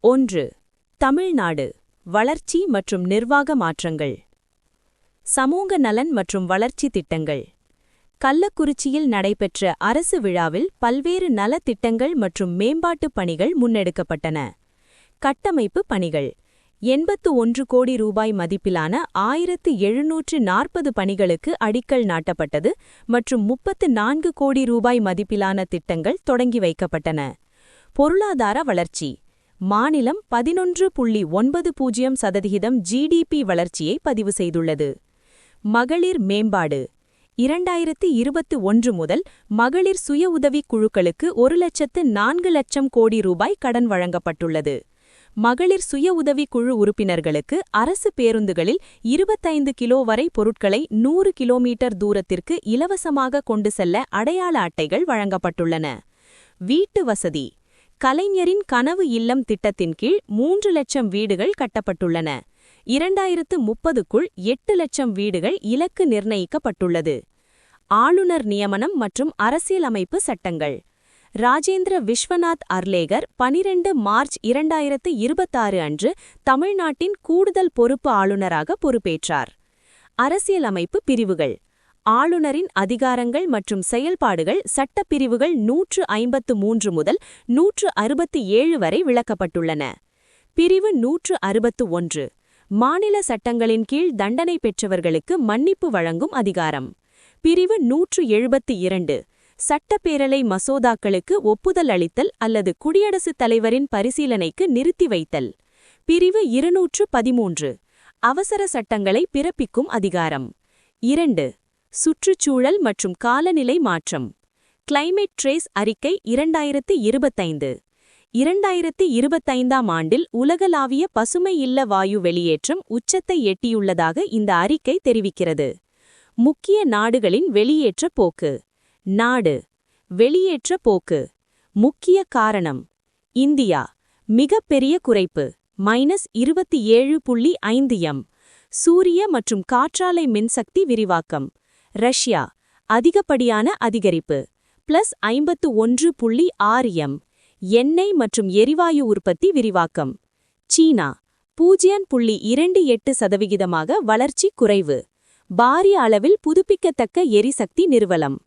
ஒன்று. தமிழ்நாடு வளர்ச்சி மற்றும் நிர்வாக மாற்றங்கள். சமூக நலன் மற்றும் வளர்ச்சி திட்டங்கள். கள்ளக்குறிச்சியில் நடைபெற்ற அரசு விழாவில் பல்வேறு நலத் திட்டங்கள் மற்றும் மேம்பாட்டுப் பணிகள் முன்னெடுக்கப்பட்டன. கட்டமைப்பு பணிகள் 81 கோடி ரூபாய் மதிப்பிலான 1740 பணிகளுக்கு அடிக்கல் நாட்டப்பட்டது மற்றும் 34 கோடி ரூபாய் மதிப்பிலான திட்டங்கள் தொடங்கி வைக்கப்பட்டன. பொருளாதார வளர்ச்சி. மாநிலம் 11.90% ஜிடிபி வளர்ச்சியை பதிவு செய்துள்ளது. மகளிர் மேம்பாடு. 2021 முதல் மகளிர் சுய உதவிக் குழுக்களுக்கு 1,04,00,000 கோடி ரூபாய் கடன் வழங்கப்பட்டுள்ளது. மகளிர் சுய உதவிக் குழு உறுப்பினர்களுக்கு அரசு பேருந்துகளில் 25 கிலோ வரை பொருட்களை 100 கிலோமீட்டர் தூரத்திற்கு இலவசமாக கொண்டு செல்ல அடையாள அட்டைகள் வழங்கப்பட்டுள்ளன. வீட்டு வசதி. கலைஞரின் கனவு இல்லம் திட்டத்தின் கீழ் 3 லட்சம் வீடுகள் கட்டப்பட்டுள்ளன. 2030க்குள் 8 லட்சம் வீடுகள் இலக்கு நிர்ணயிக்கப்பட்டுள்ளது. ஆளுநர் நியமனம் மற்றும் அரசியலமைப்பு சட்டங்கள். ராஜேந்திர விஸ்வநாத் அர்லேகர் 12 மார்ச் 2026 அன்று தமிழ்நாட்டின் கூடுதல் பொறுப்பு ஆளுநராக பொறுப்பேற்றார். அரசியலமைப்பு பிரிவுகள். ஆளுநரின் அதிகாரங்கள் மற்றும் செயல்பாடுகள் சட்டப்பிரிவுகள் 153 முதல் 167 வரை விளக்கப்பட்டுள்ளன. பிரிவு 161. மாநில சட்டங்களின் கீழ் தண்டனை பெற்றவர்களுக்கு மன்னிப்பு வழங்கும் அதிகாரம். பிரிவு 172. சட்டப்பேரவை மசோதாக்களுக்கு ஒப்புதல் அளித்தல் அல்லது குடியரசுத் தலைவரின் பரிசீலனைக்கு நிறுத்தி வைத்தல். பிரிவு 213. அவசர சட்டங்களை பிறப்பிக்கும் அதிகாரம். 2. சுற்றுச்சூழல் மற்றும் காலநிலை மாற்றம். கிளைமேட் ட்ரேஸ் அறிக்கை 2025. 2025ஆம் ஆண்டில் உலகளாவிய பசுமை இல்ல வாயு வெளியேற்றம் உச்சத்தை எட்டியுள்ளதாக இந்த அறிக்கை தெரிவிக்கிறது. முக்கிய நாடுகளின் வெளியேற்ற போக்கு. நாடு. வெளியேற்ற போக்கு. முக்கிய காரணம். இந்தியா மிகப்பெரிய குறைப்பு -27.5 எம். சூரிய மற்றும் காற்றாலை மின்சக்தி விரிவாக்கம். ரஷ்யா அதிகப்படியான அதிகரிப்பு +51.6 எம். எண்ணெய் மற்றும் எரிவாயு உற்பத்தி விரிவாக்கம். சீனா 0.28% வளர்ச்சி குறைவு. பாரிய அளவில் புதுப்பிக்கத்தக்க எரிசக்தி நிறுவனம்.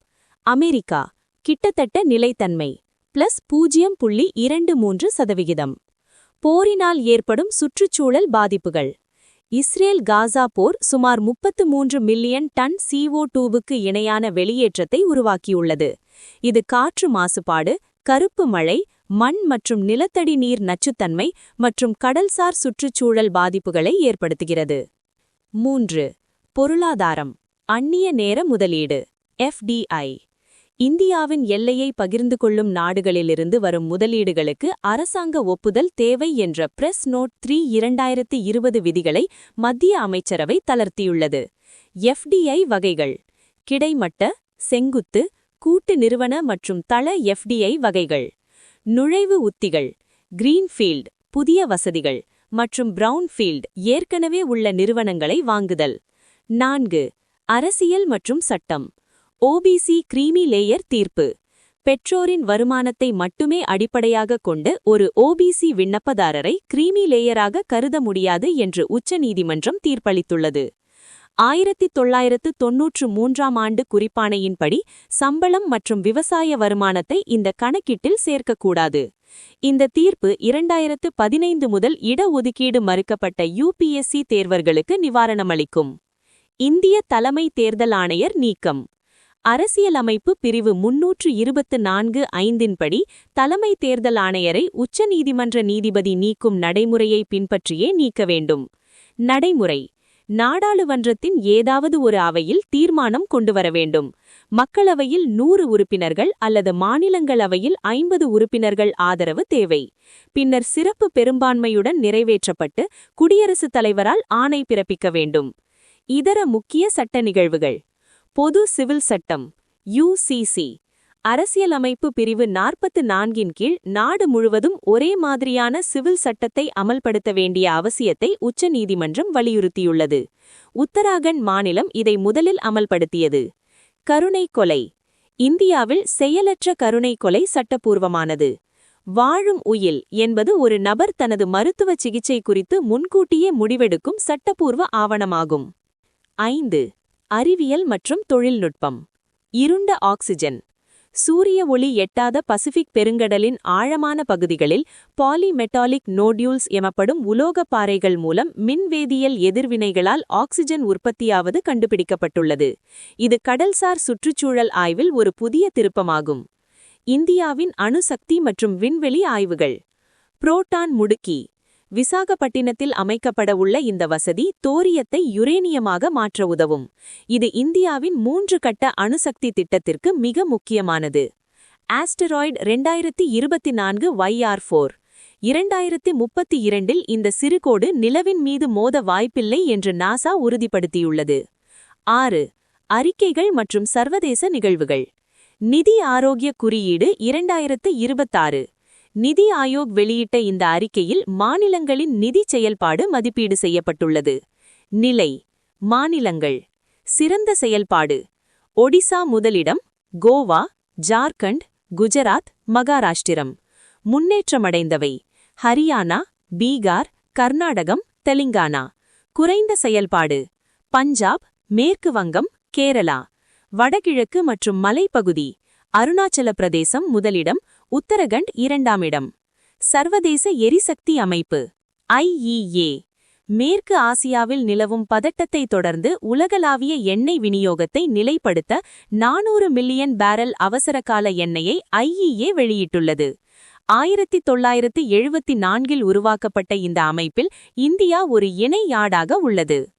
அமெரிக்கா கிட்டத்தட்ட நிலைத்தன்மை +0.23%. போரினால் ஏற்படும் சுற்றுச்சூழல் பாதிப்புகள். இஸ்ரேல் காசா போர் சுமார் 33 மில்லியன் டன் CO2க்கு இணையான வெளியேற்றத்தை உருவாக்கியுள்ளது. இது காற்று மாசுபாடு, கருப்பு மழை, மண் மற்றும் நிலத்தடி நீர் நச்சுத்தன்மை மற்றும் கடல்சார் சுற்றுச்சூழல் பாதிப்புகளை ஏற்படுத்துகிறது. 3. பொருளாதாரம். அந்நிய நேர முதலீடு FDI. இந்தியாவின் எல்லையை பகிர்ந்து கொள்ளும் நாடுகளிலிருந்து வரும் முதலீடுகளுக்கு அரசாங்க ஒப்புதல் தேவை என்ற பிரஸ் நோட் 3/2020 விதிகளை மத்திய அமைச்சரவை தளர்த்தியுள்ளது. FDI வகைகள். கிடைமட்ட, செங்குத்து, கூட்டு நிறுவன மற்றும் தள FDI வகைகள். நுழைவு உத்திகள். கிரீன்ஃபீல்ட் புதிய வசதிகள் மற்றும் பிரவுன்ஃபீல்ட் ஏற்கனவே உள்ள நிறுவனங்களை வாங்குதல். 4. அரசியல் மற்றும் சட்டம். OBC கிரீமி லேயர் தீர்ப்பு. பெற்றோரின் வருமானத்தை மட்டுமே அடிப்படையாகக் கொண்டு ஒரு OBC விண்ணப்பதாரரை கிரீமி லேயராக கருத முடியாது என்று உச்சநீதிமன்றம் தீர்ப்பளித்துள்ளது. 1993ஆம் ஆண்டு குறிப்பாணையின்படி சம்பளம் மற்றும் விவசாய வருமானத்தை இந்த கணக்கீட்டில் சேர்க்கக்கூடாது. இந்த தீர்ப்பு 2015 முதல் இடஒதுக்கீடு மறுக்கப்பட்ட UPSC தேர்வர்களுக்கு நிவாரணமளிக்கும். இந்திய தலைமை தேர்தல் ஆணையர் நீக்கம். அரசியலமைப்பு பிரிவு 324(5) படி தலைமை தேர்தல் ஆணையரை உச்சநீதிமன்ற நீதிபதி நீக்கும் நடைமுறையை பின்பற்றியே நீக்க வேண்டும். நடைமுறை. நாடாளுமன்றத்தின் ஏதாவது ஒரு அவையில் தீர்மானம் கொண்டுவர வேண்டும். மக்களவையில் 100 உறுப்பினர்கள் அல்லது மாநிலங்களவையில் 50 உறுப்பினர்கள் ஆதரவு தேவை. பின்னர் சிறப்பு பெரும்பான்மையுடன் நிறைவேற்றப்பட்டு குடியரசுத் தலைவரால் ஆணை பிறப்பிக்க வேண்டும். இதர முக்கிய சட்ட நிகழ்வுகள். பொது சிவில் சட்டம் UCC. அரசியலமைப்பு பிரிவு 44 கீழ் நாடு முழுவதும் ஒரே மாதிரியான சிவில் சட்டத்தை அமல்படுத்த வேண்டிய அவசியத்தை உச்சநீதிமன்றம் வலியுறுத்தியுள்ளது. உத்தராகண்ட் மாநிலம் இதை முதலில் அமல்படுத்தியது. கருணை கொலை. இந்தியாவில் செயலற்ற கருணை கொலை சட்டப்பூர்வமானது. வாழும் உயில் என்பது ஒரு நபர் தனது மருத்துவ சிகிச்சை குறித்து முன்கூட்டியே முடிவெடுக்கும் சட்டப்பூர்வ ஆவணமாகும். 5. அறிவியல் மற்றும் தொழில்நுட்பம். இருண்ட ஆக்சிஜன். சூரிய ஒளி எட்டாத பசிபிக் பெருங்கடலின் ஆழமான பகுதிகளில் பாலிமெட்டாலிக் நோட்யூல்ஸ் எனப்படும் உலோகப் பாறைகள் மூலம் மின்வேதியியல் எதிர்வினைகளால் ஆக்சிஜன் உற்பத்தியாவது கண்டுபிடிக்கப்பட்டுள்ளது. இது கடல்சார் சுற்றுச்சூழல் ஆய்வில் ஒரு புதிய திருப்பமாகும். இந்தியாவின் அணுசக்தி மற்றும் விண்வெளி ஆய்வுகள். புரோட்டான் முடுக்கி. விசாகப்பட்டினத்தில் அமைக்கப்பட உள்ள இந்த வசதி தோரியத்தை யுரேனியமாக மாற்ற உதவும். இது இந்தியாவின் 3 கட்ட அணுசக்தி திட்டத்திற்கு மிக முக்கியமானது. ஆஸ்டராய்டு 2024 YR4. 2032இல் இந்த சிறுகோடு நிலவின் மீது மோத வாய்ப்பில்லை என்று நாசா உறுதிப்படுத்தியுள்ளது. 6. அறிக்கைகள் மற்றும் சர்வதேச நிகழ்வுகள். நிதி ஆரோக்கிய குறியீடு 2026. நிதி ஆயோக் வெளியிட்ட இந்த அறிக்கையில் மாநிலங்களின் நிதி செயல்பாடு மதிப்பீடு செய்யப்பட்டுள்ளது. நிலை. மாநிலங்கள். சிறந்த செயல்பாடு. ஒடிசா முதலிடம், கோவா, ஜார்க்கண்ட், குஜராத், மகாராஷ்டிரம். முன்னேற்றமடைந்தவை: ஹரியானா, பீகார், கர்நாடகம், தெலுங்கானா. குறைந்த செயல்பாடு: பஞ்சாப், மேற்கு வங்கம், கேரளா. வடகிழக்கு மற்றும் மலைப்பகுதி: அருணாச்சல பிரதேசம் முதலிடம், உத்தரகண்ட் 2ஆம் இடம். சர்வதேச எரிசக்தி அமைப்பு IEA. மேற்கு ஆசியாவில் நிலவும் பதட்டத்தை தொடர்ந்து உலகளாவிய எண்ணெய் விநியோகத்தை நிலைப்படுத்த 400 மில்லியன் பேரல் அவசரகால எண்ணெயை IEA வெளியிட்டுள்ளது. 1974இல் உருவாக்கப்பட்ட இந்த அமைப்பில் இந்தியா ஒரு இணை நாடாக உள்ளது.